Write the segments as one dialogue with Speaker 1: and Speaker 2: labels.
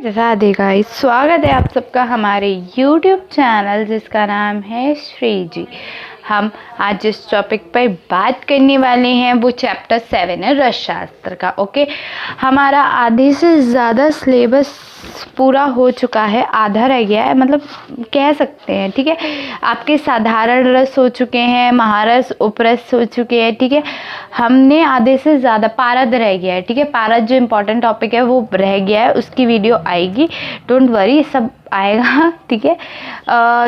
Speaker 1: Radhe guys, स्वागत है आप सबका हमारे YouTube चैनल जिसका नाम है श्री जी। हम आज जिस टॉपिक पर बात करने वाले हैं वो चैप्टर 7 है रसशास्त्र का। ओके, हमारा आधे से ज़्यादा सिलेबस पूरा हो चुका है, आधा रह गया है, मतलब कह सकते हैं। ठीक है, आपके साधारण रस हो चुके हैं, महारस उपरस हो चुके हैं। ठीक है, हमने आधे से ज़्यादा पारद रह गया है। ठीक है, पारद जो इम्पोर्टेंट टॉपिक है वो रह गया है, उसकी वीडियो आएगी, डोंट वरी, सब आएगा। ठीक है,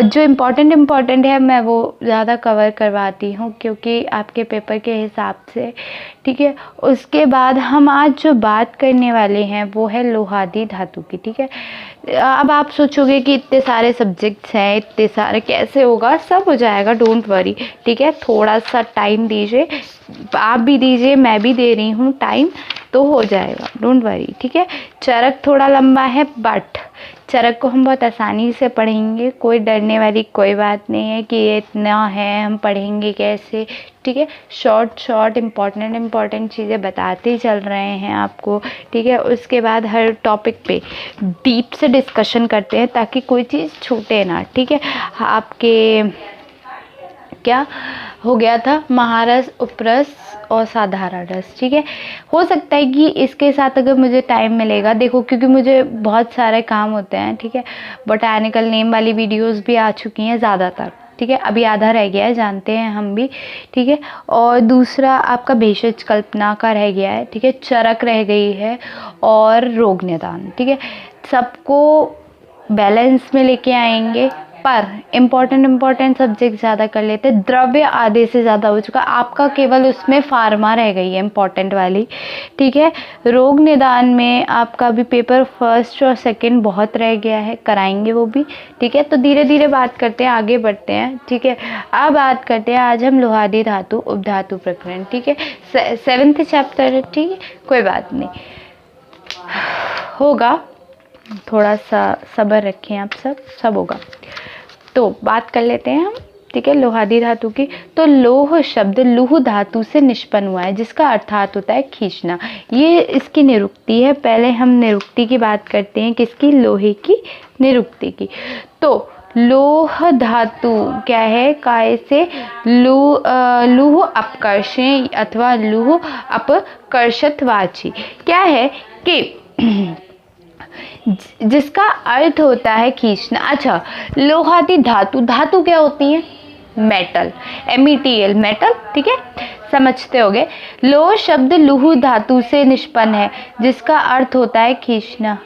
Speaker 1: जो इम्पोर्टेंट है मैं वो ज़्यादा कवर करवाती हूँ क्योंकि आपके पेपर के हिसाब से। ठीक है, उसके बाद हम आज जो बात करने वाले हैं वो है लोहादी धातु की। ठीक है, अब आप सोचोगे कि इतने सारे सब्जेक्ट्स हैं, इतने सारे कैसे होगा, सब हो जाएगा, डोंट वरी। ठीक है, थोड़ा सा टाइम दीजिए, आप भी दीजिए, मैं भी दे रही हूँ टाइम, तो हो जाएगा, डोंट वरी। ठीक है, चरक थोड़ा लंबा है बट चरक को हम बहुत आसानी से पढ़ेंगे, कोई डरने वाली कोई बात नहीं है कि ये इतना है हम पढ़ेंगे कैसे। ठीक है, शॉर्ट इम्पॉर्टेंट चीज़ें बताते चल रहे हैं आपको। ठीक है, उसके बाद हर टॉपिक पे डीप से डिस्कशन करते हैं ताकि कोई चीज़ छूटे ना। ठीक है, आपके क्या हो गया था, महारस उपरस और साधारण रस। ठीक है, हो सकता है कि इसके साथ अगर मुझे टाइम मिलेगा, देखो क्योंकि मुझे बहुत सारे काम होते हैं। ठीक है, बोटैनिकल नेम वाली वीडियोस भी आ चुकी हैं ज़्यादातर। ठीक है, अभी आधा रह गया है, जानते हैं हम भी। ठीक है, और दूसरा आपका भेषज कल्पना का रह गया है। ठीक है, चरक रह गई है और रोग निदान। ठीक है, सबको बैलेंस में लेके आएंगे, पर इम्पॉर्टेंट सब्जेक्ट ज़्यादा कर लेते। द्रव्य आधे से ज़्यादा हो चुका, आपका केवल उसमें फार्मा रह गई है इम्पॉर्टेंट वाली। ठीक है, रोग निदान में आपका भी पेपर फर्स्ट और सेकंड बहुत रह गया है, कराएंगे वो भी। ठीक है, तो धीरे धीरे बात करते हैं, आगे बढ़ते हैं। ठीक है, अब बात करते हैं आज हम लोहादी धातु उपधातु प्रकरण। ठीक है, 7th चैप्टर है। ठीक है, कोई बात नहीं, होगा, थोड़ा सा सब्र रखें आप, सब होगा। तो बात कर लेते हैं हम। ठीक है, लोहादी धातु की। तो लोह शब्द लुह धातु से निष्पन्न हुआ है जिसका अर्थात होता है खींचना। ये इसकी निरुक्ति है। पहले हम निरुक्ति की बात करते हैं, किसकी, लोहे की निरुक्ति की। तो लोह धातु क्या है, काय से लुह अपकर्षण अथवा लुह अपकर्षत्वाची क्या है कि जिसका अर्थ होता है खींचना। अच्छा, लोहादी धातु क्या होती है, मेटल, METL, मेटल। ठीक है, समझते होगे। लोह शब्द लुह धातु से निष्पन्न है जिसका अर्थ होता है खींचना।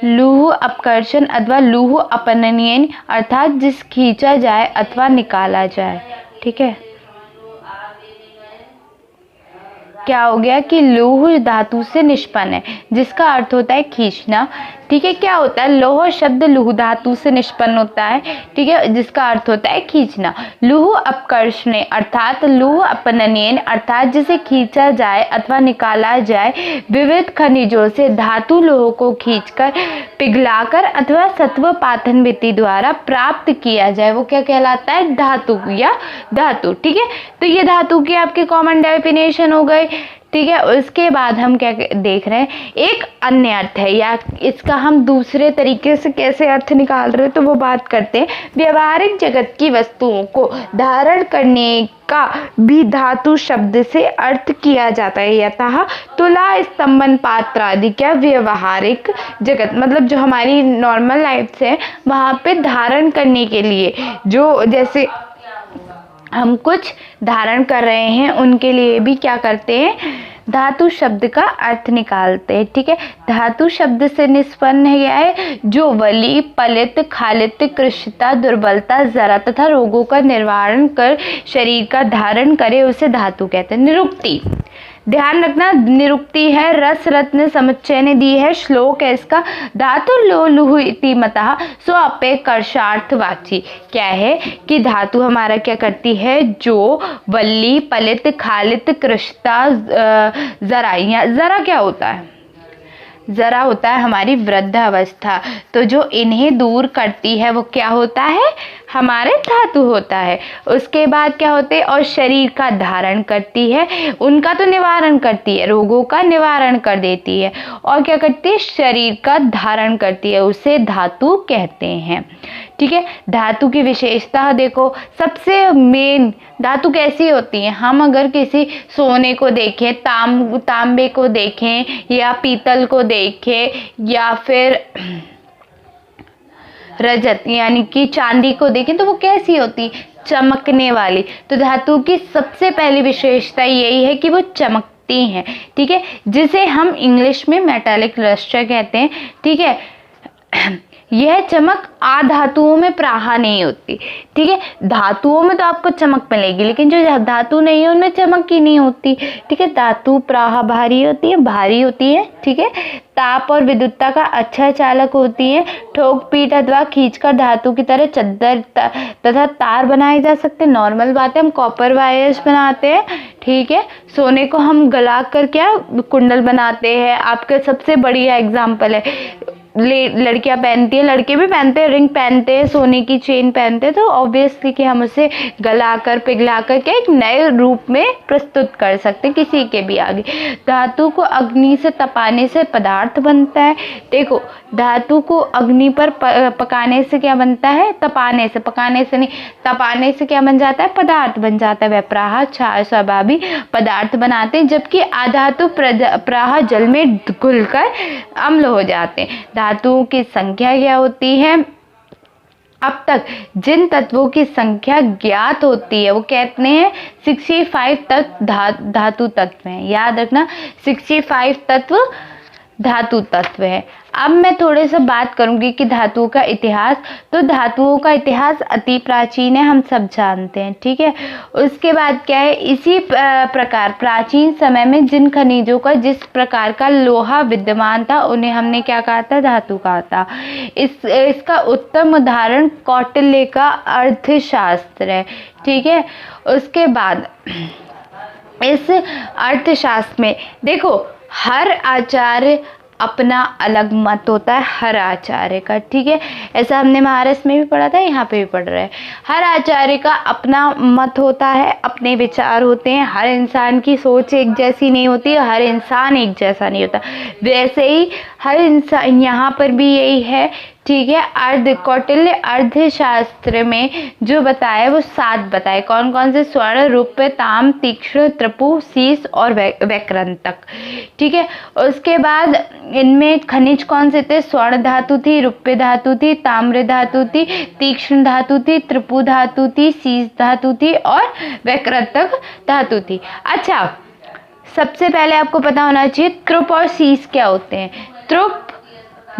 Speaker 1: लुह अपकर्षण अथवा लुह अपनयन अर्थात जिस खींचा जाए अथवा निकाला जाए। ठीक है, क्या हो गया कि लौह धातु से निष्पन्न है जिसका अर्थ होता है खींचना। ठीक है, क्या होता है, लौह शब्द लौह धातु से निष्पन्न होता है। ठीक है, जिसका अर्थ होता है खींचना। लौह अपकर्षण अर्थात लौह अपनयन अर्थात जिसे खींचा जाए अथवा निकाला जाए। विविध खनिजों से धातु लोह को खींचकर पिघलाकर अथवा सत्व पाथन विधि द्वारा प्राप्त किया जाए, वो क्या कहलाता है, धातु या धातु। ठीक है, तो ये धातु की आपके कॉमन डेफिनेशन हो गए। ठीक है, उसके बाद हम क्या देख रहे हैं, एक अन्य अर्थ है या इसका हम दूसरे तरीके से कैसे अर्थ निकाल रहे हैं, तो वो बात करते हैं। व्यवहारिक जगत की वस्तुओं को धारण करने का भी धातु शब्द से अर्थ किया जाता है। यथा तुला, स्तंभन, पात्र आदि क्या व्यवहारिक जगत, मतलब जो हमारी नॉर्मल लाइफ है वहाँ पे धारण करने के लिए, जो जैसे हम कुछ धारण कर रहे हैं उनके लिए भी क्या करते हैं, धातु शब्द का अर्थ निकालते हैं। ठीक है, धातु शब्द से निष्पन्न है जो वली, पलित, खालित, कृशता, दुर्बलता, जरा तथा रोगों का निवारण कर शरीर का धारण करे, उसे धातु कहते हैं। निरुक्ति, ध्यान रखना, निरुक्ति है, रस रत्न समुच्चय ने दी है, श्लोक है इसका। धातु लो लुह इति मतः सो अपे कर्षार्थवाची, क्या है कि धातु हमारा क्या करती है, जो वल्ली, पलित, खालित, कृशता, जरा, या जरा क्या होता है, ज़रा होता है हमारी वृद्धावस्था, तो जो इन्हें दूर करती है वो क्या होता है, हमारे धातु होता है। उसके बाद क्या होते हैं, और शरीर का धारण करती है, उनका तो निवारण करती है, रोगों का निवारण कर देती है, और क्या करती है, शरीर का धारण करती है, उसे धातु कहते हैं। ठीक है, धातु की विशेषता देखो, सबसे मेन धातु कैसी होती है, हम अगर किसी सोने को देखें, तांबे को देखें, या पीतल को देखें, या फिर रजत यानी कि चांदी को देखें, तो वो कैसी होती, चमकने वाली। तो धातु की सबसे पहली विशेषता यही है कि वो चमकती हैं। ठीक है, जिसे हम इंग्लिश में मेटालिक लस्टर कहते हैं। ठीक है, यह चमक अधातुओं में प्रायः नहीं होती। ठीक है, धातुओं में तो आपको चमक मिलेगी, लेकिन जो धातु नहीं है उनमें चमक ही नहीं होती। ठीक है, धातु प्रायः भारी होती है। ठीक है, ताप और विद्युतता का अच्छा चालक होती है। ठोक पीट अथवा खींचकर धातु की तरह चद्दर तथा तार बनाए जा सकते हैं। नॉर्मल बात है, हम कॉपर वायर्स बनाते हैं। ठीक है, सोने को हम गला कर क्या कुंडल बनाते हैं। आपके सबसे बढ़िया एग्जाम्पल है, लड़कियां पहनती है, लड़के भी पहनते हैं, रिंग पहनते हैं, सोने की चेन पहनते हैं, तो ऑब्वियसली कि हम उसे गलाकर पिघलाकर के एक नए रूप में प्रस्तुत कर सकते हैं किसी के भी आगे। धातु को अग्नि से तपाने से पदार्थ बनता है। देखो, धातु को अग्नि पर पकाने से क्या बनता है, तपाने से, पकाने से नहीं, तपाने से क्या बन जाता है, पदार्थ बन जाता है। वह प्रायः क्षार स्वभावी पदार्थ बनाते हैं, जबकि अधातु प्रायः जल में घुलकर अम्ल हो जाते हैं। धातुओं की संख्या क्या होती है, अब तक जिन तत्वों की संख्या ज्ञात होती है वो कहते हैं 65 तत्व धातु तत्व हैं। याद रखना, 65 तत्व धातु तत्व है। अब मैं थोड़े से बात करूंगी कि धातुओं का इतिहास। तो धातुओं का इतिहास अति प्राचीन है, हम सब जानते हैं। ठीक है, उसके बाद क्या है, इसी प्रकार प्राचीन समय में जिन खनिजों का जिस प्रकार का लोहा विद्यमान था उन्हें हमने क्या कहा था, धातु कहा था। इसका उत्तम उदाहरण कौटिल्य का अर्थशास्त्र है। ठीक है, उसके बाद इस अर्थशास्त्र में देखो, हर आचार्य अपना अलग मत होता है, हर आचार्य का। ठीक है, ऐसा हमने महारस में भी पढ़ा था, यहाँ पे भी पढ़ रहे हैं। हर आचार्य का अपना मत होता है, अपने विचार होते हैं। हर इंसान की सोच एक जैसी नहीं होती, हर इंसान एक जैसा नहीं होता। वैसे ही हर इंसान, यहाँ पर भी यही है। ठीक है, कौटिल्य अर्थशास्त्र में जो बताया वो 7 बताए। कौन कौन से, स्वर्ण, रूप्य, ताम, तीक्ष्ण, त्रपु, शीस और वैक्रंतक। ठीक है, उसके बाद इनमें खनिज कौन से थे, स्वर्ण धातु थी, रूप्य धातु थी, ताम्र धातु थी, तीक्ष्ण धातु थी, त्रपु धातु थी, शीस धातु थी और वैक्रंतक धातु थी। अच्छा, सबसे पहले आपको पता होना चाहिए त्रुप और शीस क्या होते हैं। त्रुप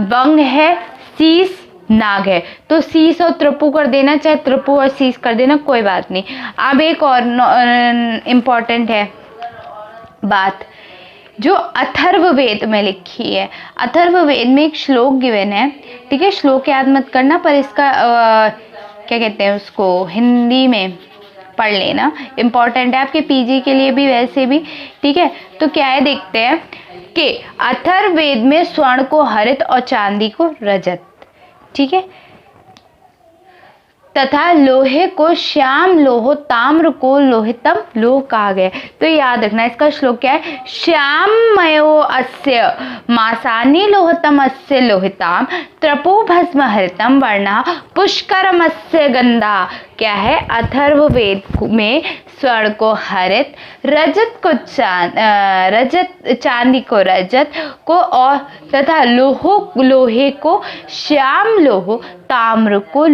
Speaker 1: वंग है, शीस नाग है, तो शीस और त्रपु कर देना, चाहे त्रपु और शीस कर देना, कोई बात नहीं। अब एक और इम्पॉर्टेंट है बात जो अथर्ववेद में लिखी है। अथर्ववेद में एक श्लोक गिवन है। ठीक है, श्लोक याद मत करना, पर इसका क्या कहते हैं उसको, हिंदी में पढ़ लेना, इम्पॉर्टेंट है आपके पीजी के लिए भी, वैसे भी। ठीक है, तो क्या है, देखते हैं कि अथर्ववेद में स्वर्ण को हरित और चांदी को रजत, ठीक है, तथा लोहे को श्याम लोह, ताम्र को लोहितम लोह कहा गया। तो याद रखना, इसका श्लोक क्या है, श्याममयो अस्य मासानि लोहतम अस्य लोहिताम, त्रपो भस्म हरितम वर्णा पुष्करमस्य गंधा। क्या है, अथर्ववेद में स्वर्ण को हरित, रजत को चांदी को रजत को, और तथा लोहे को श्याम लोह, ताम्र को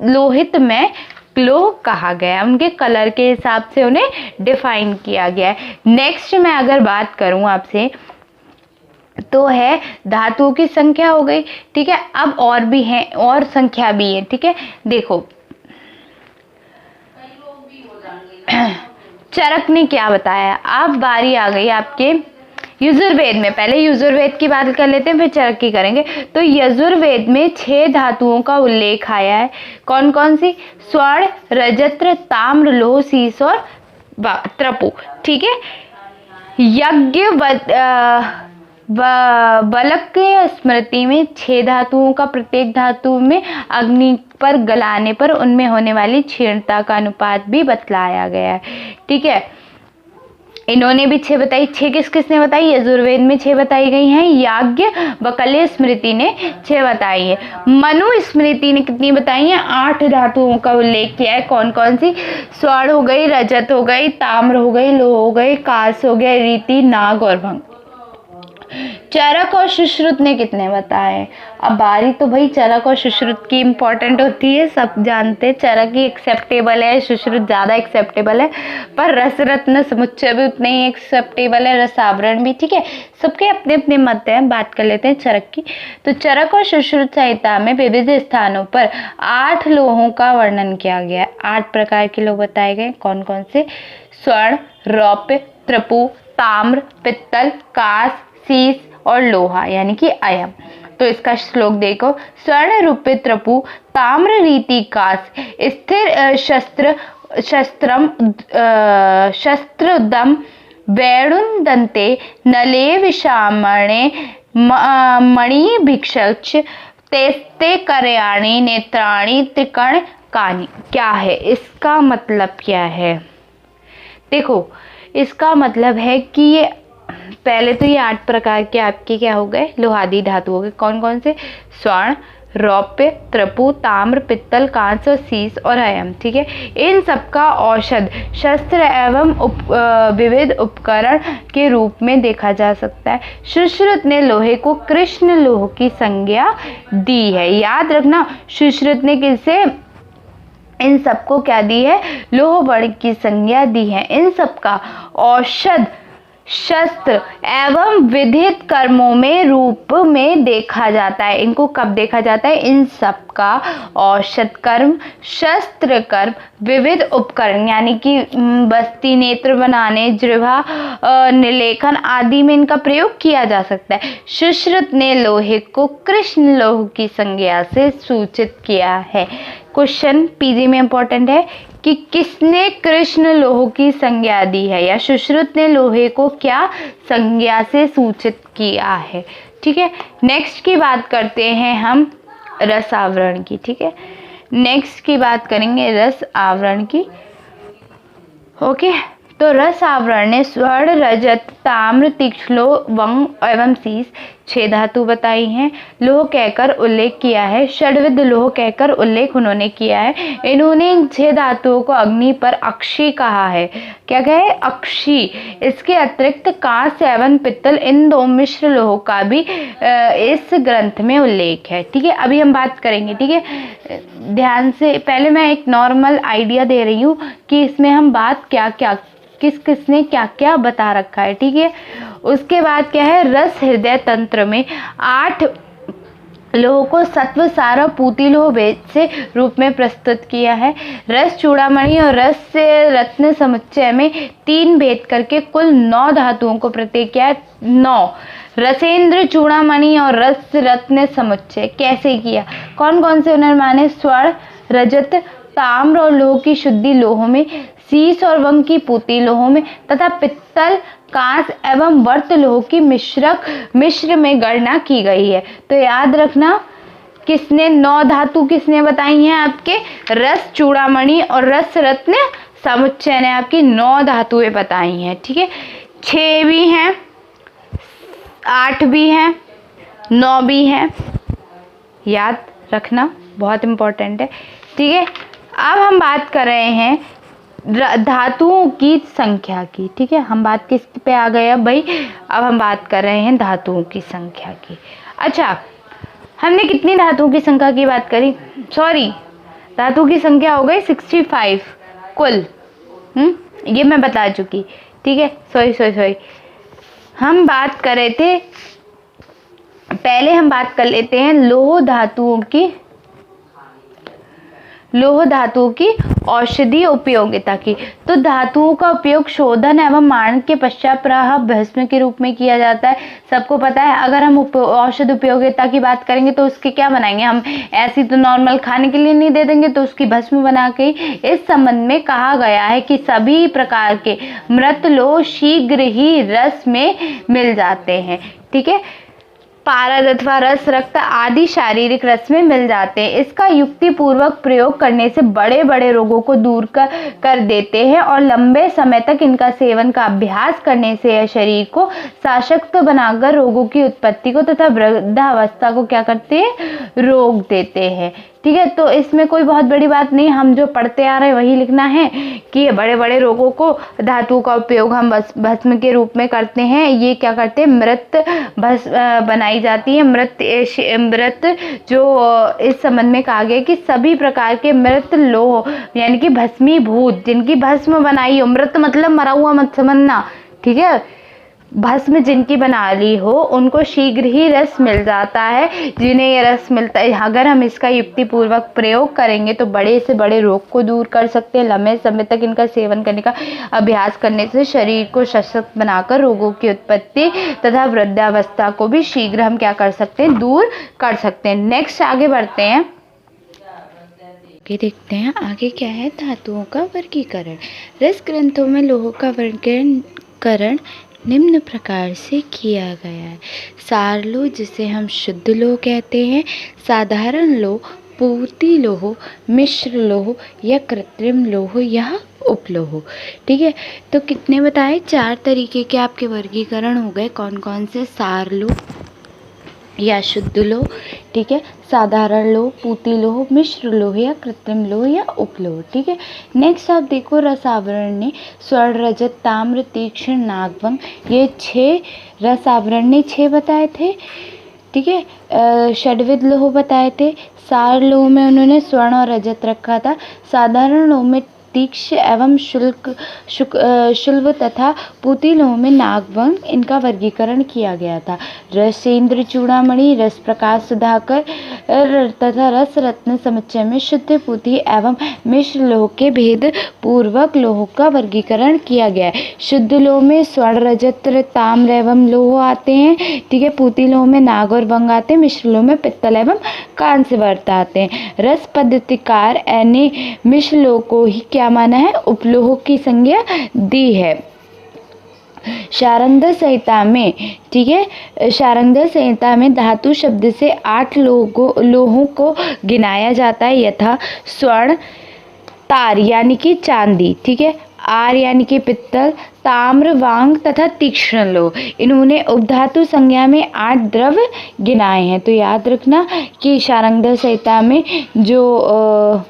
Speaker 1: लोहित में लोह कहा गया। उनके कलर के हिसाब से उन्हें डिफाइन किया गया है। नेक्स्ट मैं अगर बात करूं आपसे तो है धातुओं की संख्या हो गई। ठीक है, अब और भी है, और संख्या भी है। ठीक है, देखो चरक ने क्या बताया। अब बारी आ गई आपके यजुर्वेद में। पहले यजुर्वेद की बात कर लेते हैं, फिर चरक की करेंगे। तो यजुर्वेद में 6 धातुओं का उल्लेख आया है। कौन कौन सी, स्वर्ण, रजत, ताम्र, लोह, शीस और बलक के स्मृति में 6 धातुओं का प्रत्येक धातु में अग्नि पर गलाने पर उनमें होने वाली क्षीणता का अनुपात भी बतलाया गया है। ठीक है, इन्होंने भी 6 बताई। 6 किस किसने बताई? यजुर्वेद में 6 बताई गई हैं। याज्ञवल्क्य स्मृति ने 6 बताई है। मनु स्मृति ने कितनी बताई हैं? 8 धातुओं का उल्लेख किया है। कौन कौन सी? स्वर्ण हो गई, रजत हो गई, ताम्र हो गई, लोह हो गई, कांस्य हो गया, रीति, नाग और भंग। चरक और सुश्रुत ने कितने बताए? अब बारी तो भाई चरक और सुश्रुत की इम्पोर्टेंट होती है, सब जानते हैं। चरक ही एक्सेप्टेबल है, सुश्रुत ज़्यादा एक्सेप्टेबल है, पर रसरत्न समुच्चय भी उतने ही एक्सेप्टेबल है, रसावरण भी। ठीक है, सबके अपने अपने मत हैं। बात कर लेते हैं चरक की। तो चरक और सुश्रुत संहिता में विविध स्थानों पर 8 लोहों का वर्णन किया गया है। 8 प्रकार के लोह बताए गए। कौन कौन से? स्वर्ण, रौप्य, त्रपु, ताम्र, पित्तल, कांस, सीस और लोहा यानी कि अयम। तो इसका श्लोक देखो। स्वर्ण रूपे त्रपु ताम्र रीति कांस स्थिर शस्त्रदम वैडुंदन्ते नले विषामणे मणि भिक्षक्ष तेस्ते करयाणि नेत्राणि त्रिकण कानि। क्या है इसका मतलब? क्या है? देखो, इसका मतलब है कि ये पहले तो ये 8 प्रकार के आपके क्या हो गए? लोहादी धातु हो गए। कौन कौन से? स्वर्ण, रौप्य, त्रपु, ताम्र, पित्तल, कांस्य, सीस और अयम। ठीक है, इन सबका औषध, शस्त्र एवं विविध उपकरण के रूप में देखा जा सकता है। सुश्रुत ने लोहे को कृष्ण लोह की संज्ञा दी है। याद रखना, सुश्रुत ने किसे? इन सबको क्या दी है? लोह वर्ण की संज्ञा दी है। इन सबका औषध, शस्त्र एवं विधित कर्मों में रूप में देखा जाता है। इनको कब देखा जाता है? इन सब का औषध कर्म, शस्त्र कर्म, विविध उपकरण यानी कि बस्ती, नेत्र बनाने, जिह्वा, निलेखन आदि में इनका प्रयोग किया जा सकता है। सुश्रुत ने लोहे को कृष्ण लोह की संज्ञा से सूचित किया है। क्वेश्चन पीजी में इंपॉर्टेंट है कि किसने कृष्ण लोह की संज्ञा दी है, या सुश्रुत ने लोहे को क्या संज्ञा से सूचित किया है। ठीक है, नेक्स्ट की बात करते हैं हम रस आवरण की। ठीक है, नेक्स्ट की बात करेंगे रस आवरण की। ओके, तो रस आवरण ने स्वर्ण, रजत, ताम्र, तीक्ष्ण लोह, वंग एवं सीस 6 धातु बताई हैं। लोह कहकर उल्लेख किया है। षड्विध लोह कहकर उल्लेख उन्होंने किया है। इन्होंने इन 6 धातुओं को अग्नि पर अक्षी कहा है। क्या कहे? अक्षी। इसके अतिरिक्त कांस्य एवं पित्तल, इन 2 मिश्र लोहों का भी इस ग्रंथ में उल्लेख है। ठीक है, अभी हम बात करेंगे। ठीक है, ध्यान से, पहले मैं एक नॉर्मल आइडिया दे रही हूँ कि इसमें हम बात क्या क्या, किस किसने क्या क्या बता रखा है। ठीक है, उसके बाद क्या है? रस हृदय तंत्र में 8 लोहों को सत्व, सार, पूती लोह भेद से रूप में प्रस्तुत किया है। रस चूड़ामणि और रस से रत्न समुच्चय में 3 भेद करके कुल 9 धातुओं को प्रत्येक किया है। 9 रसेंद्र चूड़ामणि और रस रत्न समुच्चय कैसे किया? कौन कौन से उन्होंने माने? स्वर्ण, रजत, ताम्र और लोह की शुद्धि लोहों में, सीस और वंग की पूती लोहों में तथा पित्तल, कांस एवं वर्त लोह की मिश्र में गणना की गई है। तो याद रखना, किसने 9 धातु किसने बताई हैं? आपके रस चूड़ामणि और रस रत्न समुच्चय ने आपकी 9 धातुएं बताई हैं। ठीक है, 6 भी हैं, 8 भी हैं, 9 भी हैं, याद रखना, बहुत इंपॉर्टेंट है। ठीक है, अब हम बात कर रहे हैं धातुओं की संख्या की। ठीक है, हम बात किस पे आ गए अब भाई? अब हम बात कर रहे हैं धातुओं की संख्या की। अच्छा, हमने कितनी धातुओं की संख्या की बात करी? सॉरी, धातुओं की संख्या हो गई 65 कुल। ये मैं बता चुकी। ठीक है, सॉरी, हम बात कर रहे थे, पहले हम बात कर लेते हैं लोह धातुओं की औषधीय उपयोगिता की। तो धातुओं का उपयोग शोधन एवं मारण के पश्चात प्रवाह भस्म के रूप में किया जाता है। सबको पता है, अगर हम औषध उपयोगिता की बात करेंगे तो उसके क्या बनाएंगे? हम ऐसी तो नॉर्मल खाने के लिए नहीं दे देंगे, तो उसकी भस्म बना के। इस संबंध में कहा गया है कि सभी प्रकार के मृत लोह शीघ्र ही रस में मिल जाते हैं। ठीक है। पारद अथवा रस, रक्त आदि शारीरिक रस में मिल जाते हैं। इसका युक्ति पूर्वक प्रयोग करने से बड़े बड़े रोगों को दूर कर देते हैं और लंबे समय तक इनका सेवन का अभ्यास करने से यह शरीर को सशक्त बनाकर रोगों की उत्पत्ति को तथा वृद्धावस्था को क्या करते हैं, रोक देते हैं। ठीक है, तो इसमें कोई बहुत बड़ी बात नहीं, हम जो पढ़ते आ रहे हैं वही लिखना है कि ये बड़े बड़े रोगों को धातुओं का उपयोग हम भस्म के रूप में करते हैं। ये क्या करते हैं, मृत भस्म बनाई जाती है। मृत जो इस संबंध में कहा गया कि सभी प्रकार के मृत लोह यानी कि भस्मीभूत, जिनकी भस्म बनाई हो, मृत मतलब मरा हुआ मत समझना, ठीक है, भस्म जिनकी बना ली हो उनको शीघ्र ही रस मिल जाता है, जिन्हें ये रस मिलता है। अगर हम इसका युक्ति पूर्वक प्रयोग करेंगे तो बड़े से बड़े रोग को दूर कर सकते हैं। लंबे समय तक इनका सेवन करने का अभ्यास करने से शरीर को सशक्त बनाकर रोगों की उत्पत्ति तथा वृद्धावस्था को भी शीघ्र हम क्या कर सकते हैं, दूर कर सकते हैं। नेक्स्ट आगे बढ़ते हैं, आगे देखते हैं आगे क्या है, धातुओं का वर्गीकरण। रस ग्रंथों में लोहों का वर्गीकरण निम्न प्रकार से किया गया है। सार लोह, जिसे हम शुद्ध लोह कहते हैं, साधारण लोह, पूर्ति लोह, मिश्र लोह या कृत्रिम लोह या उपलोह। ठीक है, तो कितने बताए, 4 तरीके के आपके वर्गीकरण हो गए। कौन कौन से, सार लोह या शुद्ध लोह, ठीक है, साधारण लोह, पूती लोह, मिश्र लोह या कृत्रिम लोह या उपलोह। ठीक है, नेक्स्ट आप देखो, रस आवरण ने स्वर्ण, रजत, ताम्र, तीक्ष्ण, नागभंग, ये 6 रस आवरण ने 6 बताए थे। ठीक है, षड्विध लोह बताए थे। सार लोह में उन्होंने स्वर्ण और रजत रखा था। साधारण लोह में तीक्ष्ण एवं शुल्भ तथा पूती लोह में नागभंग, इनका वर्गीकरण किया गया था। रसेंद्र चूड़ामणि, रस प्रकाश सुधाकर तथा रस रत्न समुच्चय में शुद्ध पूती एवं मिश्र लोह के भेद पूर्वक लोह का वर्गीकरण किया गया है। शुद्ध लोह में स्वर्ण, रजत, ताम्र एवं लोह आते हैं। ठीक है, पूती लोह में नाग और भंग आते हैं। मिश्र लोह में पित्तल एवं कांस्य वर्त आते हैं। रस पद्धतिकार ने मिश्र लोह को ही क्या माना है, उपलोह की संज्ञा दी है। शारंगधर संहिता में, ठीक है, शारंगधर संहिता में धातु शब्द से 8 लोहों को गिनाया जाता है, यथा स्वर्ण, तार यानी कि चांदी, ठीक है, आर यानी कि पित्तल, ताम्र, वांग तथा तीक्ष्ण लोह। इन्होंने उपधातु संज्ञा में 8 द्रव्य गिनाए हैं। तो याद रखना कि शारंगधर संहिता में जो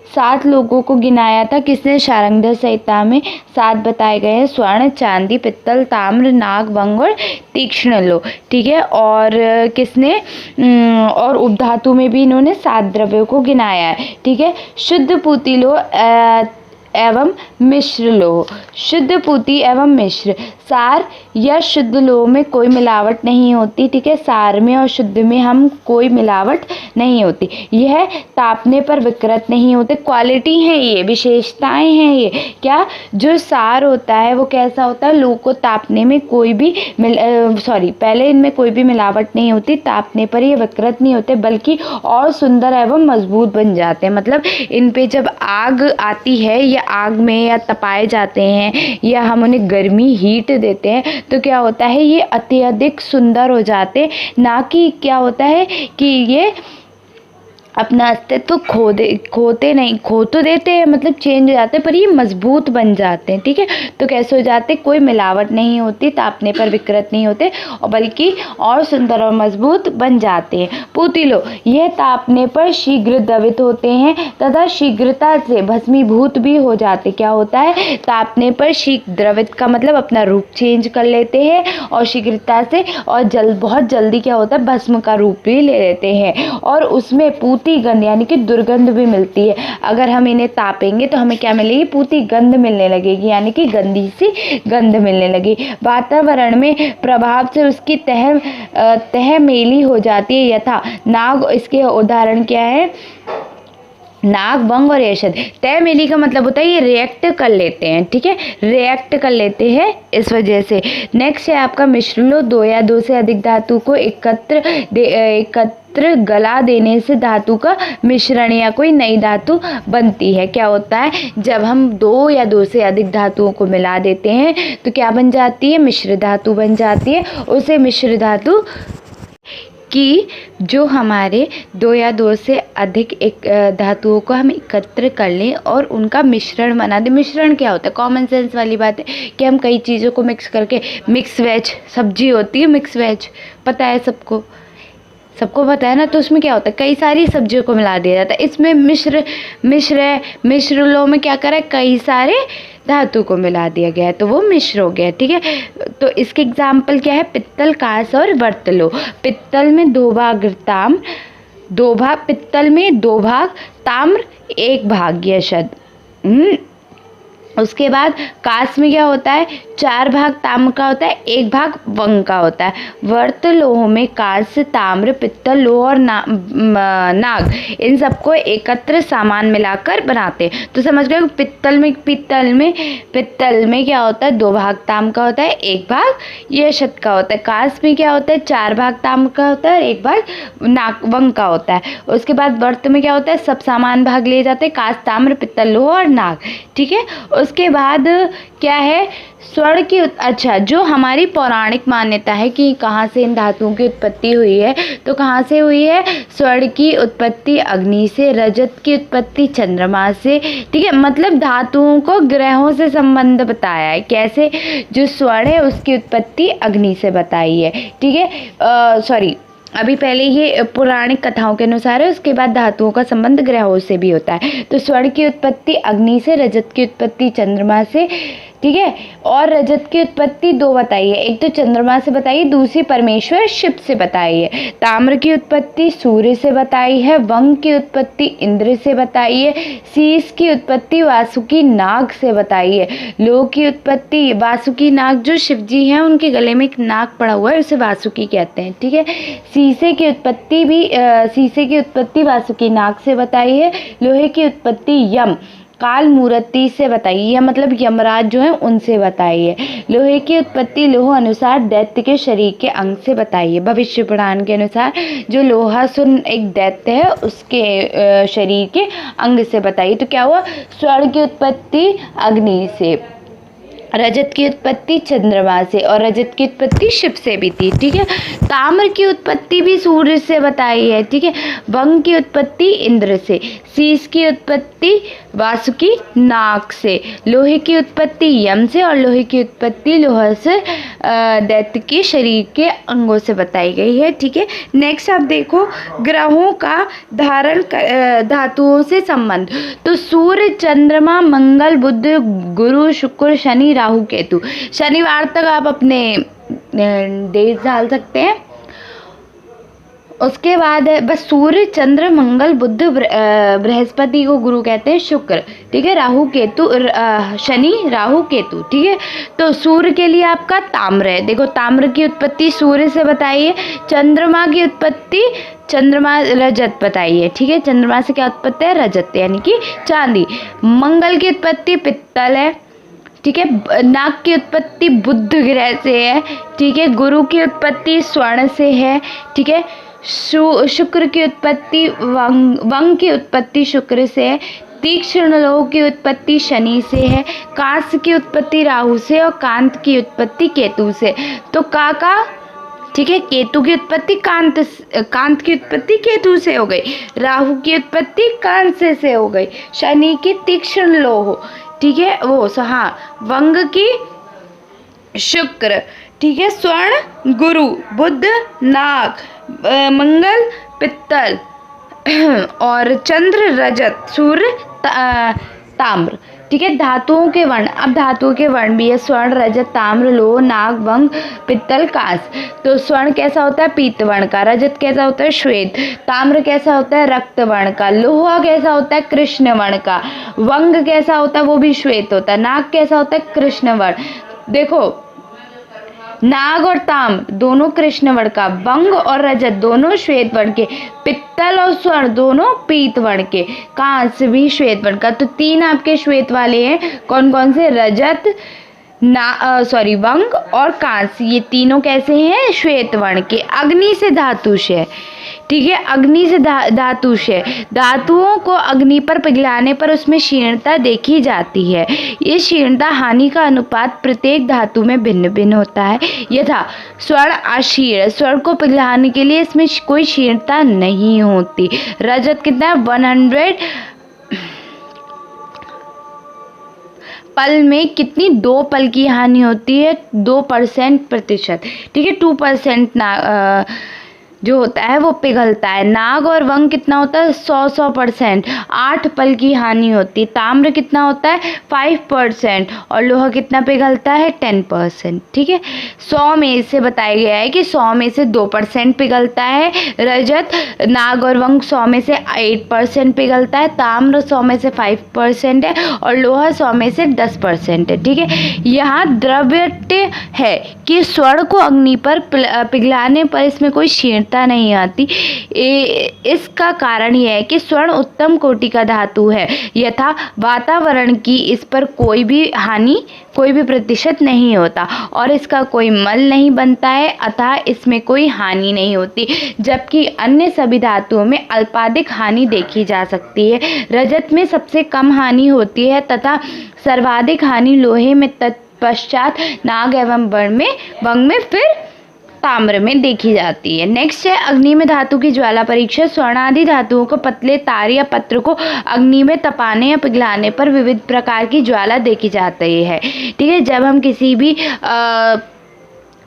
Speaker 1: सात लोगों को गिनाया था। किसने, शारंगधर संहिता में 7 बताए गए हैं, स्वर्ण, चांदी, पित्तल, ताम्र, नाग, भंग और तीक्ष्ण लोह। ठीक है, और किसने, और उपधातु में भी इन्होंने 7 द्रव्यों को गिनाया है। ठीक है, शुद्ध पूती लोह एवं मिश्र लोह, शुद्ध पूती एवं मिश्र। सार या शुद्ध लोह में कोई मिलावट नहीं होती। ठीक है, सार में और शुद्ध में हम कोई मिलावट नहीं होती। यह तापने पर विकृत नहीं होते। क्वालिटी है ये, विशेषताएं हैं ये। क्या, जो सार होता है वो कैसा होता है, लोह को तापने में कोई भी पहले इनमें कोई भी मिलावट नहीं होती, तापने पर ये विकृत नहीं होते बल्कि और सुंदर एवं मजबूत बन जाते हैं। मतलब इन पे जब आग आती है या आग में या तपाए जाते हैं या हम उन्हें गर्मी हीट देते हैं तो क्या होता है, ये अत्यधिक सुंदर हो जाते, ना कि क्या होता है कि ये अपना अस्तित्व खोते नहीं, खो तो देते हैं, मतलब चेंज हो जाते हैं, पर ये मजबूत बन जाते हैं। ठीक है, तो कैसे हो जाते, कोई मिलावट नहीं होती, तापने पर विकृत नहीं होते और बल्कि और सुंदर और मजबूत बन जाते हैं। पूती लोह, यह तापने पर शीघ्र द्रवित होते हैं तथा शीघ्रता से भस्मीभूत भी हो जाते। क्या होता है, तापने पर शीघ्र द्रवित का मतलब अपना रूप चेंज कर लेते हैं और शीघ्रता से और बहुत जल्दी क्या होता है, भस्म का रूप भी ले लेते हैं और उसमें पूती गंध यानी कि दुर्गंध भी मिलती है। अगर हम इन्हें तापेंगे तो हमें क्या मिलेगी, पूती गंध मिलने लगेगी, यानी कि गंदी सी गंध मिलने लगी। वातावरण में प्रभाव से उसकी तह मेली हो जाती है, यथा नाग, इसके उदाहरण क्या है, नाग, वंग और यशद। तय मेली का मतलब होता है ये रिएक्ट कर लेते हैं, ठीक है, रिएक्ट कर लेते हैं इस वजह से। नेक्स्ट है आपका मिश्र लो। दो या दो से अधिक धातु को एकत्र गला देने से धातु का मिश्रण या कोई नई धातु बनती है। क्या होता है, जब हम दो या दो से अधिक धातुओं को मिला देते हैं तो क्या बन जाती है, मिश्र धातु बन जाती है। उसे मिश्र धातु कि जो हमारे दो या दो से अधिक एक धातुओं को हम एकत्र कर लें और उनका मिश्रण बना दें। मिश्रण क्या होता है, कॉमन सेंस वाली बात है कि हम कई चीज़ों को मिक्स करके, मिक्स वेज सब्जी होती है, मिक्स वेज पता है सबको पता है ना, तो उसमें क्या होता है, कई सारी सब्जियों को मिला दिया जाता है। इसमें मिश्र लो में क्या करा है, कई सारे धातु को मिला दिया गया है तो वो मिश्र हो गया, ठीक है। तो इसके एग्जाम्पल क्या है, पित्तल, कांस और बर्तलो। पित्तल में 2 भाग पित्तल में 2 भाग ताम्र, 1 भाग यशद। उसके बाद कांस में क्या होता है, 4 भाग ताम्र का होता है, 1 भाग वंग का होता है। वर्तलोह में कांस, ताम्र, पित्तल, लोह और नाग इन सबको एकत्र सामान मिलाकर बनाते हैं। तो समझ गए, पित्तल में क्या होता है, 2 भाग ताम्र का होता है, 1 भाग यशद का होता है। कांस में क्या होता है, 4 भाग ताम्र का होता है और 1 भाग वंग का होता है। उसके बाद वर्त में क्या होता है, सब सामान भाग लिए जाते हैं, कांस, ताम्र, पित्तल, लोह और नाग, ठीक है। उसके बाद क्या है, स्वर्ण की अच्छा, जो हमारी पौराणिक मान्यता है कि कहाँ से इन धातुओं की उत्पत्ति हुई है, तो कहाँ से हुई है, स्वर्ण की उत्पत्ति अग्नि से, रजत की उत्पत्ति चंद्रमा से, ठीक है। मतलब धातुओं को ग्रहों से संबंध बताया है। कैसे, जो स्वर्ण है उसकी उत्पत्ति अग्नि से बताई है, ठीक है। अभी पहले ये पौराणिक कथाओं के अनुसार है, उसके बाद धातुओं का संबंध ग्रहों से भी होता है। तो स्वर्ण की उत्पत्ति अग्नि से, रजत की उत्पत्ति चंद्रमा से, ठीक है। और रजत की उत्पत्ति 2 बताई है, एक तो चंद्रमा से बताई है, दूसरी परमेश्वर शिव से बताई है। ताम्र की उत्पत्ति सूर्य से बताई है, वंग की उत्पत्ति इंद्र से बताई है, शीश की उत्पत्ति वासुकी नाग से बताई है। लोह की उत्पत्ति वासुकी नाग, जो शिव जी हैं उनके गले में एक नाग पड़ा हुआ है, उसे वासुकी कहते हैं, ठीक है। शीशे की उत्पत्ति वासुकी नाग से बताई है। लोहे की उत्पत्ति यम काल मूर्ति से बताई है, मतलब यमराज जो है उनसे बताई है। लोहे की उत्पत्ति लोह अनुसार दैत्य के शरीर के अंग से बताई है। भविष्य पुराण के अनुसार जो लोहासुर एक दैत्य है उसके शरीर के अंग से बताई। तो क्या हुआ, स्वर्ण की उत्पत्ति अग्नि से, रजत की उत्पत्ति चंद्रमा से और रजत की उत्पत्ति शिव से भी थी, ठीक है। ताम्र की उत्पत्ति भी सूर्य से बताई है, ठीक है। वंग की उत्पत्ति इंद्र से, शीश की उत्पत्ति वासुकी नाग से, लोहे की उत्पत्ति यम से और लोहे की उत्पत्ति लोहा से दैत्य के शरीर के अंगों से बताई गई है, ठीक है। नेक्स्ट आप देखो ग्रहों का धारण धातुओं से संबंध। तो सूर्य, चंद्रमा, मंगल, बुध, गुरु, शुक्र, शनि, राहु, केतु। शनिवार तक आप अपने डेज डाल सकते हैं। उसके बाद है बस सूर्य, चंद्र, मंगल, बुध, बृहस्पति को गुरु कहते हैं, शुक्र, ठीक है, राहु, केतु, शनि, राहु, केतु, ठीक है। तो सूर्य के लिए आपका ताम्र है। देखो ताम्र की उत्पत्ति सूर्य से बताई है। चंद्रमा की उत्पत्ति रजत बताई है, ठीक है। चंद्रमा से क्या उत्पत्ति है, रजत यानी कि चांदी। मंगल की उत्पत्ति पित्तल है, ठीक है। नाग की उत्पत्ति बुध ग्रह से है, ठीक है। गुरु की उत्पत्ति स्वर्ण से है, ठीक है। शुक्र की उत्पत्ति वंग की उत्पत्ति शुक्र से है। तीक्ष्ण लोह की उत्पत्ति शनि से है। कांस की उत्पत्ति राहु से और कांत की उत्पत्ति केतु से। तो काका, ठीक है, केतु की उत्पत्ति कांत की उत्पत्ति केतु से हो गई। राहु की उत्पत्ति कांस से हो गई। शनि की तीक्ष्ण लोह, ठीक है, वो हाँ, वंग की शुक्र, ठीक है। स्वर्ण गुरु, बुध नाग, मंगल पित्तल और चंद्र रजत, सूर्य ताम्र, ठीक है। धातुओं के वर्ण, अब धातुओं के वर्ण भी है, स्वर्ण, रजत, ताम्र, लोह, नाग, वंग, पित्तल, कांस। तो स्वर्ण कैसा होता है, पीत वर्ण का। रजत कैसा होता है, श्वेत। ताम्र कैसा होता है, रक्त वर्ण का। लोहा कैसा होता है, कृष्ण वर्ण का। वंग कैसा होता है, वो भी श्वेत होता है। नाग कैसा होता है, कृष्ण वर्ण। देखो नाग और ताम्र दोनों कृष्ण वर्ण का, वंग और रजत दोनों श्वेत वर्ण के, पित्तल और स्वर्ण दोनों पीत वर्ण के, कांस्य भी श्वेत वर्ण का। तो 3 आपके श्वेत वाले हैं, कौन कौन से? रजत, वंग और कांस्य, ये तीनों कैसे हैं? श्वेत वर्ण के। अग्नि से धातुष है, ठीक है, अग्नि से धातुष है। धातुओं को अग्नि पर पिघलाने पर उसमें क्षीणता देखी जाती है। ये क्षीणता हानि का अनुपात प्रत्येक धातु में भिन्न भिन्न होता है। यथा स्वर्ण अक्षीण, स्वर्ण को पिघलाने के लिए इसमें कोई क्षीणता नहीं होती। रजत कितना है? 100 पल में कितनी? 2 पल की हानि होती है, 2% प्रतिशत, ठीक है, 2% ना जो होता है वो पिघलता है। नाग और वंग कितना होता है? 100%, 8 पल की हानि होती है। ताम्र कितना होता है? 5%, और लोहा कितना पिघलता है? 10%, ठीक है। 100 में से बताया गया है कि 100 में से 2% पिघलता है। रजत, नाग और वंग 100 में से 8% पिघलता है। ताम्र 100 में से 5% है, और लोहा 100 में से 10% है, ठीक है। यहाँ द्रव्यत्य है कि स्वर्ण को अग्नि पर पिघलाने पर इसमें कोई क्षीणता नहीं आती। इसका कारण यह है कि स्वर्ण उत्तम कोटि का धातु है, यथा वातावरण की इस पर कोई भी हानि, कोई भी प्रतिशत नहीं होता, और इसका कोई मल नहीं बनता है, अतः इसमें कोई हानि नहीं होती। जबकि अन्य सभी धातुओं में अल्पाधिक हानि देखी जा सकती है। रजत में सबसे कम हानि होती है तथा सर्वाधिक हानि लोहे में, तत्पश्चात नाग एवं वंग में, फिर ताम्र में देखी जाती है। नेक्स्ट है अग्नि में धातु की ज्वाला परीक्षा। स्वर्ण आदि धातुओं को पतले तार या पत्र को अग्नि में तपाने या पिघलाने पर विविध प्रकार की ज्वाला देखी जाती है, ठीक है। जब हम किसी भी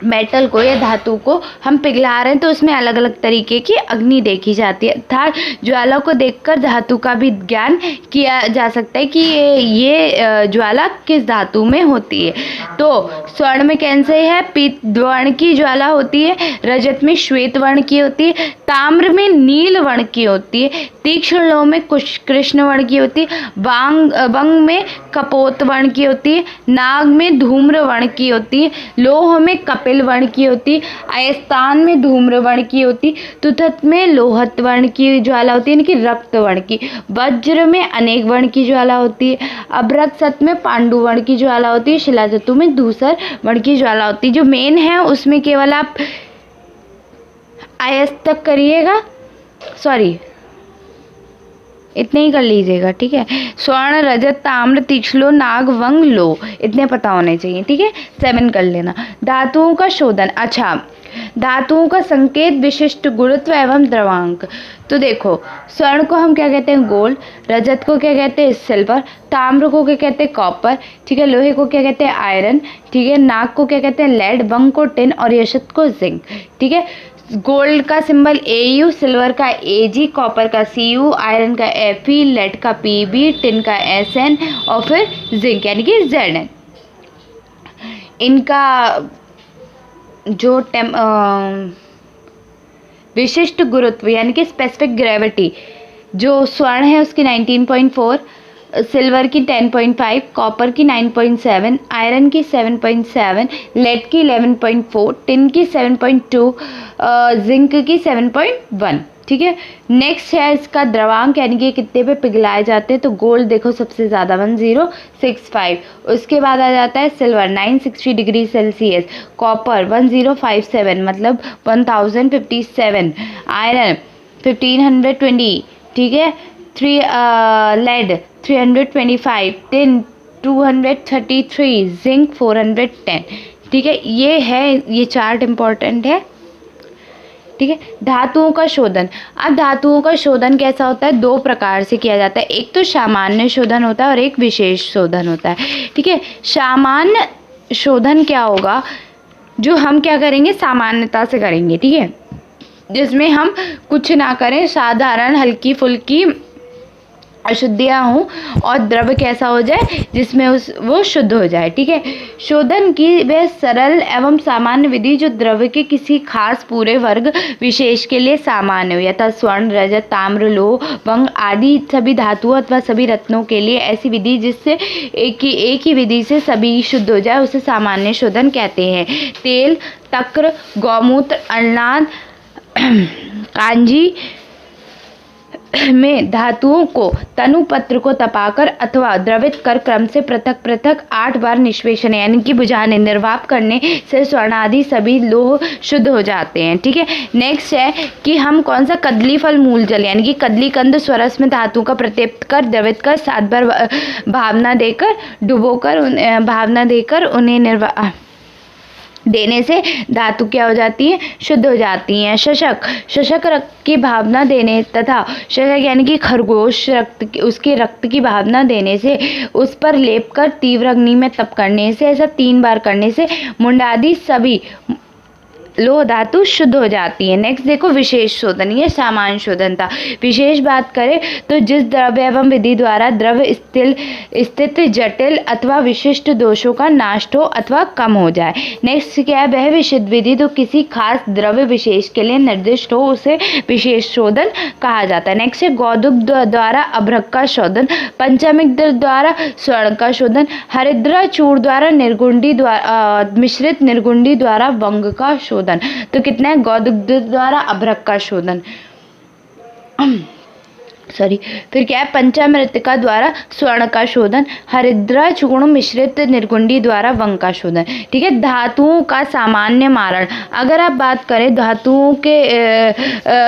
Speaker 1: मेटल को या धातु को हम पिघला रहे हैं तो उसमें अलग अलग तरीके की अग्नि देखी जाती है, अर्थात ज्वाला को देखकर धातु का भी ज्ञान किया जा सकता है कि ये ज्वाला किस धातु में होती है। तो स्वर्ण में कैसे है? पीत वर्ण की ज्वाला होती है। रजत में श्वेत वर्ण की होती है। ताम्र में नील वर्ण की होती है। तीक्ष्ण लोह में कृष्ण वर्ण की होती है। वंग में कपोत वर्ण की होती है। नाग में धूम्र वर्ण की होती है। लोह में कपिल वर्ण की होती है। अयस्तान में धूम्र वर्ण की होती है। तुथत में लोहत वर्ण की ज्वाला होती है, यानी कि रक्त वर्ण की। वज्र में अनेक वर्ण की ज्वाला होती है। अभ्रकसत में पांडु वर्ण की ज्वाला होती है। शिलाजतु में धूसर वर्ण की ज्वाला होती है। जो मेन है उसमें केवल आप आयस तक करिएगा, सॉरी इतने ही कर लीजिएगा, ठीक है। स्वर्ण, रजत, ताम्र, तीक्ष्ण, नाग, वंग, लो, इतने पता होने चाहिए, ठीक है। 7 कर लेना। धातुओं का शोधन। अच्छा, धातुओं का संकेत, विशिष्ट गुरुत्व एवं द्रव्यांक। तो देखो, स्वर्ण को हम क्या कहते हैं? गोल्ड। रजत को क्या कहते हैं? सिल्वर। ताम्र को क्या कहते हैं? कॉपर, ठीक है। लोहे को क्या कहते हैं? आयरन, ठीक है। नाग को क्या कहते हैं? लेड। वंग को टिन, और यशत को जिंक, ठीक है। गोल्ड का सिंबल AU, सिल्वर का AG, कॉपर का CU, आयरन का Fe, लेड का PB, टिन का SN, और फिर जिंक यानी कि ZN। इनका जो विशिष्ट गुरुत्व यानी कि स्पेसिफिक ग्रेविटी, जो स्वर्ण है उसकी 19.4, सिल्वर की 10.5, कॉपर की 9.7, आयरन की 7.7, लेड की 11.4, टिन की 7.2, जिंक की 7.1, ठीक है। नेक्स्ट है इसका द्रव्यांक यानी कि कितने पे पिघलाए जाते हैं। तो गोल्ड देखो सबसे ज़्यादा 1065, उसके बाद आ जाता है सिल्वर 960 डिग्री सेल्सियस, कॉपर 1057 मतलब 1057, आयरन 1520, ठीक है। लेड 325, टिन 233, जिंक 410, ठीक है। ये चार्ट इम्पोर्टेंट है, ठीक है। धातुओं का शोधन। अब धातुओं का शोधन कैसा होता है? 2 प्रकार से किया जाता है। एक तो सामान्य शोधन होता है और एक विशेष शोधन होता है, ठीक है। सामान्य शोधन क्या होगा? जो हम क्या करेंगे? सामान्यता से करेंगे, ठीक है, जिसमें हम कुछ ना करें, साधारण हल्की फुल्की अशुद्धियाँ हों और द्रव्य कैसा हो जाए जिसमें वो शुद्ध हो जाए। ठीक है, शोधन की वह सरल एवं सामान्य विधि जो द्रव्य के किसी खास पूरे वर्ग विशेष के लिए सामान्य हो, यथा स्वर्ण, रजत, ताम्र, लोह, वंग आदि सभी धातुओं अथवा सभी रत्नों के लिए ऐसी विधि जिससे एक ही विधि से सभी शुद्ध हो जाए उसे सामान्य शोधन कहते हैं। तेल, तक्र, गौमूत्र, अनाज, कांजी में धातुओं को तनुपत्र को तपाकर अथवा द्रवित कर क्रम से पृथक पृथक 8 बार निष्पेषण यानी कि बुझाने निर्वाप करने से स्वर्ण आदि सभी लोह शुद्ध हो जाते हैं। ठीक है, नेक्स्ट है कि हम कौन सा कदली फल मूल जल यानी कि कदली कंद स्वरस में धातु का प्रत्येक कर द्रवित कर 7 बार भावना देकर डुबोकर भावना देकर उन्हें देने से धातु क्या हो जाती है, शुद्ध हो जाती हैं। शशक रक्त की भावना देने तथा शशक यानी कि खरगोश रक्त उसके रक्त की भावना देने से उस पर लेप कर तीव्र अग्नि में तप करने से ऐसा 3 बार करने से मुंडादि सभी लोह धातु शुद्ध हो जाती है। नेक्स्ट देखो विशेष शोधन, ये सामान्य शोधन था। विशेष बात करें तो जिस द्रव्य एवं विधि द्वारा द्रव्य स्थित जटिल अथवा विशिष्ट दोषों का नाश हो अथवा कम हो जाए। नेक्स्ट क्या है, वह विशुद्ध विधि तो किसी खास द्रव्य विशेष के लिए निर्दिष्ट हो उसे विशेष शोधन कहा जाता है। नेक्स्ट है गौदुग्ध द्वारा अभ्रक का शोधन, पंचमिक द्वारा स्वर्ण का शोधन, हरिद्रा चूर्ण द्वारा निर्गुंडी द्वारा मिश्रित निर्गुंडी द्वारा वंग का शोधन। तो कितना है, गौदुग्ध द्वारा अभ्रक का शोधन फिर क्या है, पंचामृतिका द्वारा स्वर्ण का शोधन, हरिद्रा चूर्ण मिश्रित निर्गुंडी द्वारा वंग का शोधन। ठीक है, धातुओं का सामान्य मारण, अगर आप बात करें धातुओं के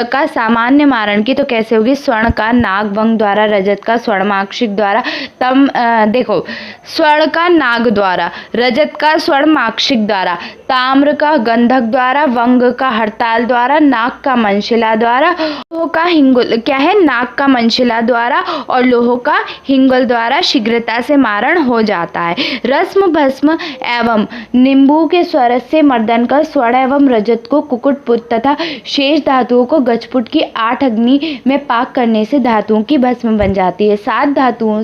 Speaker 1: का सामान्य मारण की तो कैसे होगी, स्वर्ण का नाग वंग द्वारा, रजत का स्वर्णमाक्षिक द्वारा, देखो स्वर्ण का नाग द्वारा, रजत का स्वर्णमाक्षिक द्वारा, ताम्र का गंधक द्वारा, वंग का हड़ताल द्वारा, नाग का मंशिला द्वारा, लोह का हिंगुल क्या है, नाग का मंशिला द्वारा और लोह का हिंगुल द्वारा शीघ्रता से मारण हो जाता है। रस्म भस्म एवं नींबू के स्वरस से मर्दन कर स्वर्ण एवं रजत को कुकुट पुट तथा शेष धातुओं को गजपुट की 8 अग्नि में पाक करने से धातुओं की भस्म बन जाती है। 7 धातुओं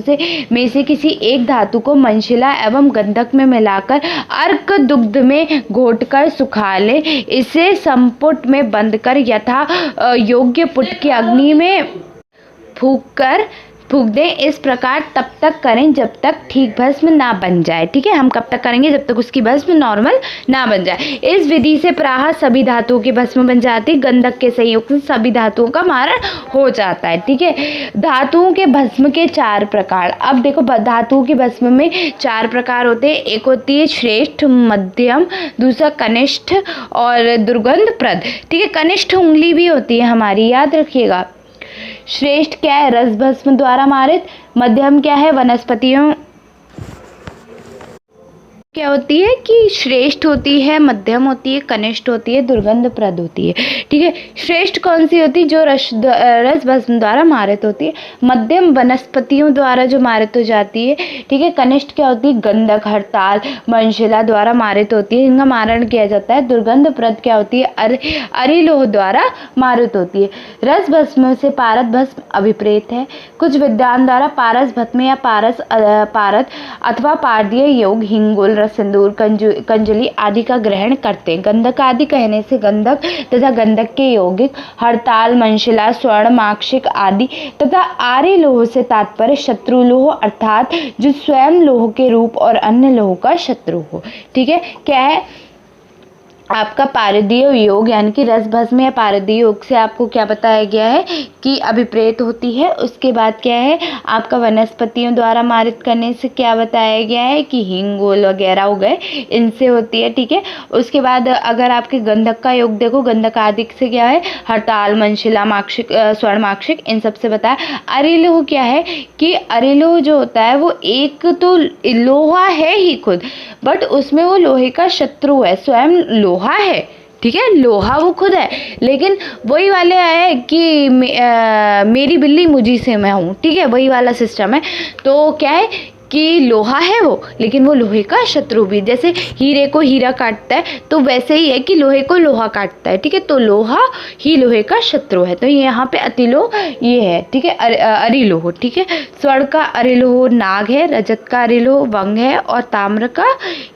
Speaker 1: में से किसी एक धातु को मंशिला एवं गंधक में मिलाकर अर्क दुग्ध में घोटकर सुखा ले, इसे संपुट में बंद कर यथा योग्य पुट की अग्नि में फूंक दें। इस प्रकार तब तक करें जब तक ठीक भस्म ना बन जाए। ठीक है, हम कब तक करेंगे, जब तक उसकी भस्म नॉर्मल ना बन जाए। इस विधि से प्रायः सभी धातुओं की भस्म बन जाती, गंधक के संयोग से सभी धातुओं का मारण हो जाता है। ठीक है, धातुओं के भस्म के 4 प्रकार। अब देखो धातुओं की भस्म में 4 प्रकार होते हैं। एक होती है श्रेष्ठ, मध्यम, दूसरा कनिष्ठ और दुर्गंधप्रद। ठीक है, कनिष्ठ उंगली भी होती है हमारी, याद रखिएगा। श्रेष्ठ क्या है, रस भस्म द्वारा मारित। मध्यम क्या है, वनस्पतियों क्या होती है कि श्रेष्ठ होती है, मध्यम होती है, कनिष्ठ होती है, दुर्गंधप्रद होती है। ठीक है, श्रेष्ठ कौन सी होती है, जो रस भस्म द्वारा मारित होती है। मध्यम वनस्पतियों द्वारा जो मारित हो जाती है। ठीक है, कनिष्ठ क्या होती है, गंधक, हड़ताल, मंशिला द्वारा मारित होती है, इनका मारण किया जाता है। दुर्गंधप्रद क्या होती है, अरिलोह द्वारा मारित होती है। रस भस्म से पारस भस्म अभिप्रेत है। कुछ विद्वान द्वारा पारस भस्म या पारत अथवा पारदीय योग, हिंगुल, सिंदूर, कंजली आदि का ग्रहण करते हैं। गंधक आदि कहने से गंधक तथा गंधक के यौगिक, हड़ताल, मंशिला, स्वर्ण, माक्षिक आदि तथा आर्य लोह से तात्पर्य शत्रु लोह अर्थात जो स्वयं लोह के रूप और अन्य लोह का शत्रु हो। ठीक है, क्या है आपका पारदीय योग यानी कि रस भस्म या पारदीय योग से आपको क्या बताया गया है कि अभिप्रेत होती है। उसके बाद क्या है आपका वनस्पतियों द्वारा मारित करने से क्या बताया गया है कि हिंगोल वगैरह हो गए, इनसे होती है। ठीक है, उसके बाद अगर आपके गंधक का योग देखो, गंधक आदि से क्या है, हड़ताल, मंशिला, माक्षिक, स्वर्ण माक्षिक, इन सब से बताया। अरिलोह क्या है कि अरिलोह जो होता है वो एक तो लोहा है ही खुद, बट उसमें वो लोहे का शत्रु है, स्वयं लोहा है। ठीक है, लोहा वो खुद है, लेकिन वही वाले है कि मेरी बिल्ली मुझी से मैं हूँ। ठीक है, वही वाला सिस्टम है। तो क्या है कि लोहा है वो, लेकिन वो लोहे का शत्रु भी। जैसे हीरे को हीरा काटता है तो वैसे ही है कि लोहे को लोहा काटता है, ठीक है। तो लोहा ही लोहे का शत्रु है। तो यहाँ पे अतिलोह ये है, ठीक है, अरिलोह, ठीक है। स्वर्ण का अरिलोह नाग है, रजत का अरिलोह वंग है और ताम्र का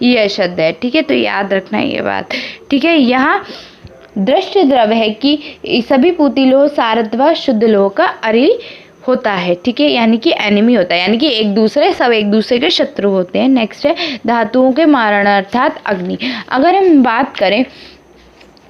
Speaker 1: यशद है, ठीक है। तो याद रखना ये बात, ठीक है। यहाँ दृष्ट द्रव्य है कि सभी पूतिलोह सारध्वा शुद्ध लोह का अरि होता है, ठीक है, यानी कि एनिमी होता है, यानी कि सब एक दूसरे के शत्रु होते हैं। नेक्स्ट है धातुओं के मारण अर्थात अग्नि। अगर हम बात करें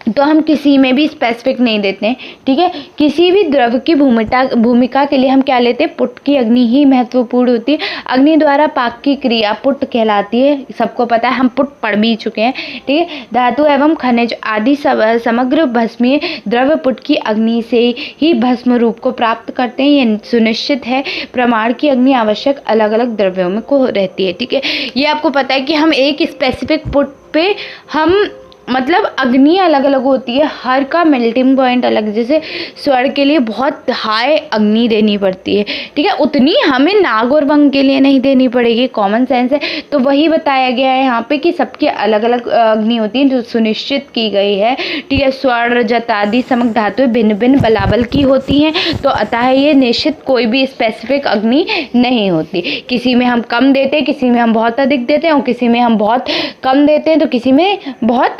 Speaker 1: तो हम किसी में भी स्पेसिफिक नहीं देते हैं, ठीक है। किसी भी द्रव्य की भूमिका के लिए हम क्या लेते हैं, पुट की अग्नि ही महत्वपूर्ण होती है। अग्नि द्वारा पाक की क्रिया पुट कहलाती है, सबको पता है, हम पुट पढ़ भी चुके हैं, ठीक है। धातु एवं खनिज आदि समग्र भस्मीय द्रव्य पुट की अग्नि से ही भस्म रूप को प्राप्त करते हैं। ये सुनिश्चित है प्रमाण की अग्नि आवश्यक अलग अलग द्रव्यों में को रहती है, ठीक है। ये आपको पता है कि हम एक स्पेसिफिक पुट पे हम मतलब अग्नि अलग अलग होती है, हर का मेल्टिंग पॉइंट अलग। जैसे स्वर्ण के लिए बहुत हाई अग्नि देनी पड़ती है, ठीक है, उतनी हमें नाग और वंग के लिए नहीं देनी पड़ेगी, कॉमन सेंस है। तो वही बताया गया है यहाँ पे कि सबकी अलग अलग अग्नि होती है जो सुनिश्चित की गई है, ठीक है। स्वर्ण रजत आदि समग्र धातुएं भिन्न भिन्न बलाबल की होती हैं, तो अतः ये निश्चित कोई भी स्पेसिफिक अग्नि नहीं होती। किसी में हम कम देते हैं, किसी में हम बहुत अधिक देते हैं, और किसी में हम बहुत कम देते हैं तो किसी में बहुत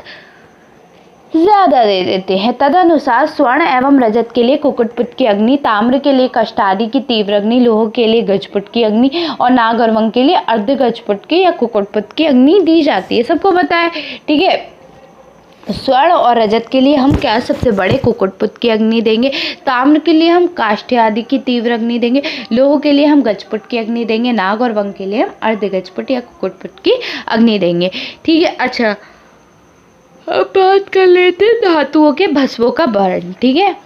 Speaker 1: ज़्यादा दे देते हैं। तदनुसार स्वर्ण एवं रजत के लिए कुकुटपुट की अग्नि, ताम्र के लिए कष्टादि की तीव्र अग्नि, लोह के लिए गजपुट की अग्नि और नाग और वंग के लिए अर्ध गजपुट की या कुकुटपुट की अग्नि दी जाती है, सबको पता है, ठीक है। स्वर्ण और रजत के लिए हम क्या सबसे बड़े कुकुटपुट की अग्नि देंगे, ताम्र के लिए हम काष्ठ आदि की तीव्र अग्नि देंगे, लोह के लिए हम गजपुट की अग्नि देंगे, नाग और वंग के लिए हम अर्ध गजपुट या कुकुटपुट की अग्नि देंगे, ठीक है। अच्छा, अब बात कर लेते हैं धातुओं के भस्मों का वर्ण, ठीक है।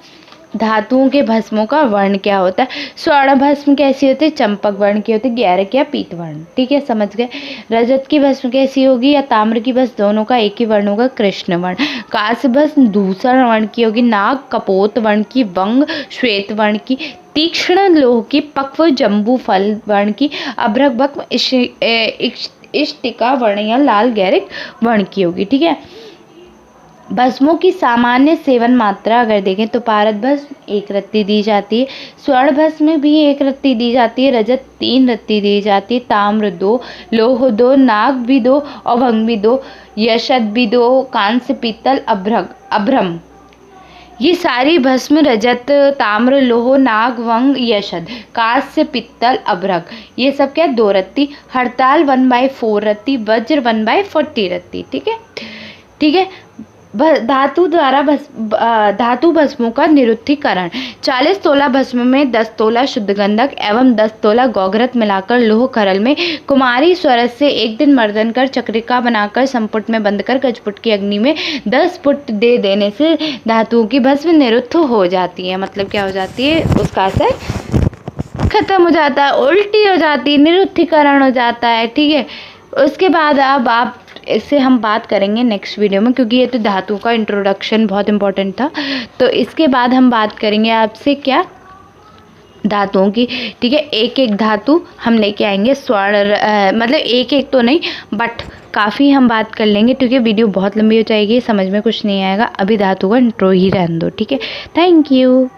Speaker 1: धातुओं के भस्मों का वर्ण क्या होता है। स्वर्ण भस्म कैसी होती है, चंपक वर्ण की होती है, गैरक या पीत वर्ण, ठीक है, समझ गए। रजत की भस्म कैसी होगी, या ताम्र की भस्म, दोनों का एक ही वर्ण होगा, कृष्ण वर्ण। कांस्य भस्म धूसर वर्ण की होगी, नाग कपोत वर्ण की, वंग श्वेत वर्ण की, तीक्ष्ण लोह की, पक्व जम्बू फल वर्ण की, अभ्रक भस्म इष्टिका वर्ण या लाल गैरिक वर्ण की होगी, ठीक है। भस्मों की सामान्य सेवन मात्रा अगर देखें तो पारद भस्म 1 रत्ती दी जाती है, स्वर्ण भस्म में भी 1 रत्ती दी जाती है, रजत 3 रत्ती दी जाती है, ताम्र 2, लोह 2, नाग भी 2 और भंग भी 2, यशद भी 2, कांस्य पीतल अभ्रम, ये सारी भस्म रजत ताम्र लोह नाग वंग यशद कांस्य पित्तल अभ्रक ये सब क्या 2 रत्ती, हड़ताल 1/4 रत्ती, वज्र 1/40 रत्ती, ठीक है, ठीक है। धातु द्वारा धातु भस्मों का निरुत्थीकरण, 40 तोला भस्म में 10 तोला शुद्ध गंधक एवं 10 तोला गौघृत मिलाकर लोह करल में कुमारी स्वरस से 1 दिन मर्दन कर चक्रिका बनाकर संपुट में बंद कर गजपुट की अग्नि में 10 पुट दे देने से धातुओं की भस्म निरुत्थ हो जाती है। मतलब क्या हो जाती है, उसका असर खत्म हो जाता है, उल्टी हो जाती है, निरुत्थीकरण हो जाता है, ठीक है। उसके बाद अब आप इससे हम बात करेंगे नेक्स्ट वीडियो में, क्योंकि ये तो धातु का इंट्रोडक्शन बहुत इंपॉर्टेंट था। तो इसके बाद हम बात करेंगे आपसे क्या, धातुओं की, ठीक है। एक एक धातु हम लेके आएंगे, स्वर्ण मतलब एक एक तो नहीं बट काफ़ी हम बात कर लेंगे, क्योंकि वीडियो बहुत लंबी हो जाएगी, समझ में कुछ नहीं आएगा। अभी धातु का इंट्रो ही रहने दो, ठीक है। Thank you.